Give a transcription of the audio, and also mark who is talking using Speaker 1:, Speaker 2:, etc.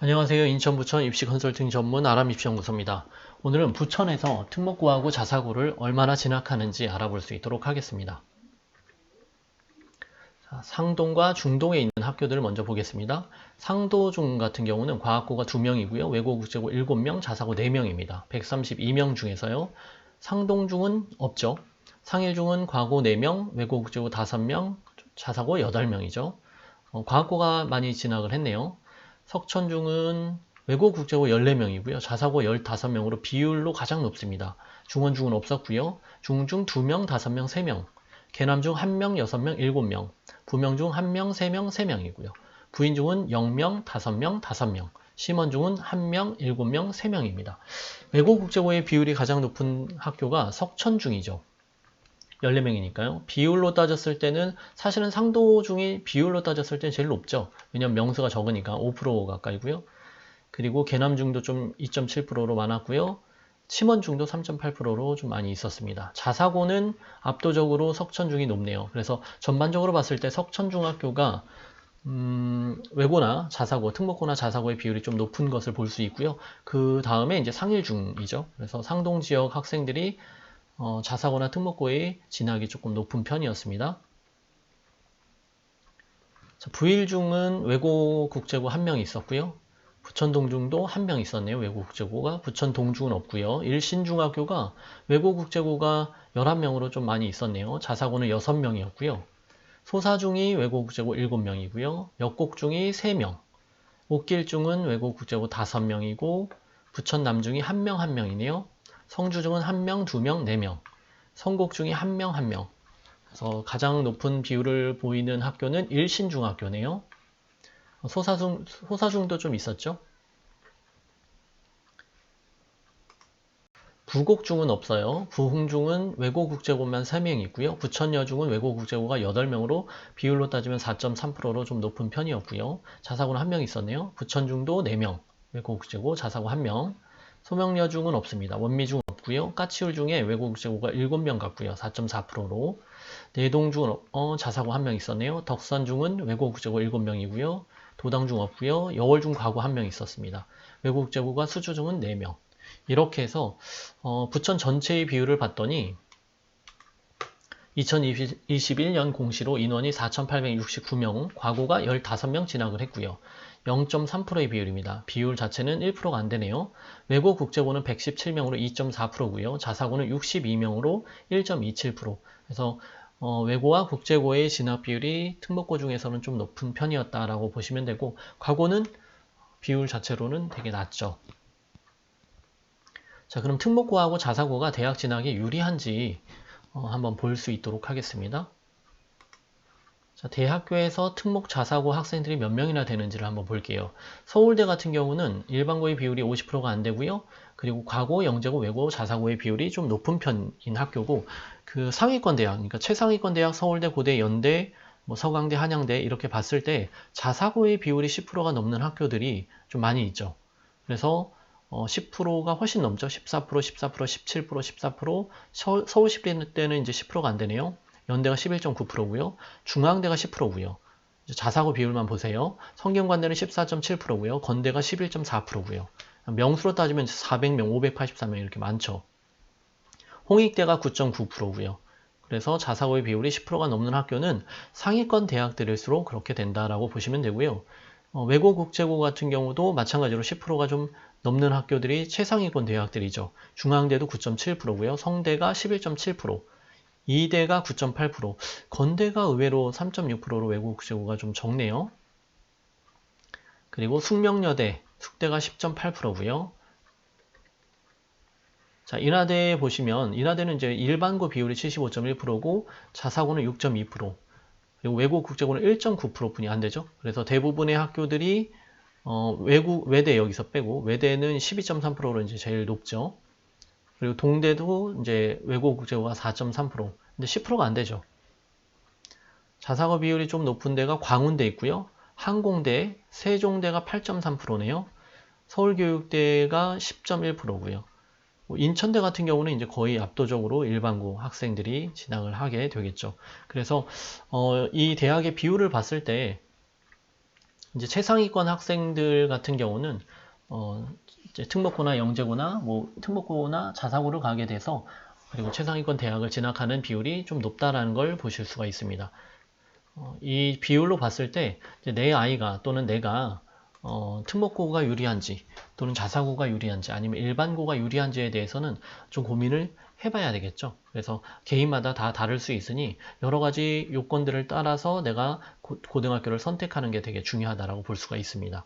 Speaker 1: 안녕하세요. 인천 부천 입시 컨설팅 전문 아람입시연구소입니다. 오늘은 부천에서 특목고하고 자사고를 얼마나 진학하는지 알아볼 수 있도록 하겠습니다. 자, 상동과 중동에 있는 학교들을 먼저 보겠습니다. 상도중 같은 경우는 과학고가 2명이고요. 외고국제고 7명, 자사고 4명입니다. 132명 중에서요. 상동중은 없죠. 상일중은 과고 4명, 외고국제고 5명, 자사고 8명이죠. 과학고가 많이 진학을 했네요. 석천중은 외고국제고 14명이고요. 자사고 15명으로 비율로 가장 높습니다. 중원중은 없었고요. 중중 2명, 5명, 3명. 계남중 1명, 6명, 7명. 부명중 1명, 3명, 3명이고요. 부인중은 0명, 5명, 5명. 심원중은 1명, 7명, 3명입니다. 외고국제고의 비율이 가장 높은 학교가 석천중이죠. 14명이니까요. 비율로 따졌을 때는 사실은 상도중이 비율로 따졌을 때 제일 높죠. 왜냐면 명수가 적으니까 5% 가까이고요. 그리고 계남중도 좀 2.7%로 많았고요. 침원중도 3.8%로 좀 많이 있었습니다. 자사고는 압도적으로 석천중이 높네요. 그래서 전반적으로 봤을 때 석천중학교가 외고나 자사고, 특목고나 자사고의 비율이 좀 높은 것을 볼 수 있고요. 그 다음에 이제 상일중이죠. 그래서 상동 지역 학생들이 자사고나 특목고의 진학이 조금 높은 편이었습니다. 자, 부일중은 외고 국제고 1명 있었고요. 부천동중도 1명 있었네요. 외고 국제고가. 부천동중은 없고요. 일신중학교가 외고 국제고가 11명으로 좀 많이 있었네요. 자사고는 6명이었고요. 소사중이 외고 국제고 7명이고요. 역곡중이 3명. 옥길중은 외고 국제고 5명이고 부천남중이 1명 1명이네요. 성주중은 1명, 2명, 4명. 성곡중이 1명, 1명. 그래서 가장 높은 비율을 보이는 학교는 일신중학교네요. 소사중도 좀 있었죠. 부곡중은 없어요. 부흥중은 외고국제고만 3명 있고요. 부천여중은 외고국제고가 8명으로 비율로 따지면 4.3%로 좀 높은 편이었고요. 자사고는 1명 있었네요. 부천중도 4명, 외고국제고, 자사고 1명. 소명여중은 없습니다. 원미중 없고요. 까치울 중에 외고국제고가 7명 같고요. 4.4%로. 내동중은 자사고 1명 있었네요. 덕산중은 외고국제고 7명이고요. 도당중 없고요. 여월중 과고 1명 있었습니다. 외고국제고가 수주중은 4명. 이렇게 해서 부천 전체의 비율을 봤더니 2021년 공시로 인원이 4,869명, 과고가 15명 진학을 했고요. 0.3%의 비율입니다. 비율 자체는 1%가 안 되네요. 외고 국제고는 117명으로 2.4%고요. 자사고는 62명으로 1.27%. 그래서 외고와 국제고의 진학 비율이 특목고 중에서는 좀 높은 편이었다라고 보시면 되고, 과고는 비율 자체로는 되게 낮죠. 자, 그럼 특목고하고 자사고가 대학 진학에 유리한지 한번 볼 수 있도록 하겠습니다. 자, 대학교에서 특목 자사고 학생들이 몇 명이나 되는지를 한번 볼게요. 서울대 같은 경우는 일반고의 비율이 50%가 안 되고요. 그리고 과고, 영재고, 외고, 자사고의 비율이 좀 높은 편인 학교고, 그 상위권 대학, 그러니까 최상위권 대학 서울대, 고대, 연대, 뭐 서강대, 한양대 이렇게 봤을 때 자사고의 비율이 10%가 넘는 학교들이 좀 많이 있죠. 그래서 10%가 훨씬 넘죠. 14%, 14%, 17%, 14%. 서울시대는 이제 10%가 안 되네요. 연대가 11.9%고요. 중앙대가 10%고요. 자사고 비율만 보세요. 성균관대는 14.7%고요. 건대가 11.4%고요. 명수로 따지면 400명, 584명 이렇게 많죠. 홍익대가 9.9%고요. 그래서 자사고의 비율이 10%가 넘는 학교는 상위권 대학들일수록 그렇게 된다라고 보시면 되고요. 외고 국제고 같은 경우도 마찬가지로 10%가 좀 넘는 학교들이 최상위권 대학들이죠. 중앙대도 9.7%고요. 성대가 11.7%, 이대가 9.8%, 건대가 의외로 3.6%로 외고 국제고가 좀 적네요. 그리고 숙명여대, 숙대가 10.8%고요. 자, 인하대 보시면 인하대는 이제 일반고 비율이 75.1%고 자사고는 6.2%, 그리고 외고 국제고는 1.9%뿐이 안 되죠. 그래서 대부분의 학교들이 외대 여기서 빼고 외대는 12.3%로 이제 제일 높죠. 그리고 동대도 이제 외고 국제고가 4.3%. 근데 10%가 안 되죠. 자사고 비율이 좀 높은 데가 광운대 있고요. 항공대, 세종대가 8.3%네요. 서울교육대가 10.1%고요. 인천대 같은 경우는 이제 거의 압도적으로 일반고 학생들이 진학을 하게 되겠죠. 그래서 이 대학의 비율을 봤을 때 이제 최상위권 학생들 같은 경우는 이제 특목고나 영재고나 뭐 특목고나 자사고를 가게 돼서 그리고 최상위권 대학을 진학하는 비율이 좀 높다라는 걸 보실 수가 있습니다. 이 비율로 봤을 때 내 아이가 또는 내가 특목고가 유리한지 또는 자사고가 유리한지 아니면 일반고가 유리한지에 대해서는 좀 고민을 해봐야 되겠죠. 그래서 개인마다 다 다를 수 있으니 여러 가지 요건들을 따라서 내가 고등학교를 선택하는 게 되게 중요하다고 볼 수가 있습니다.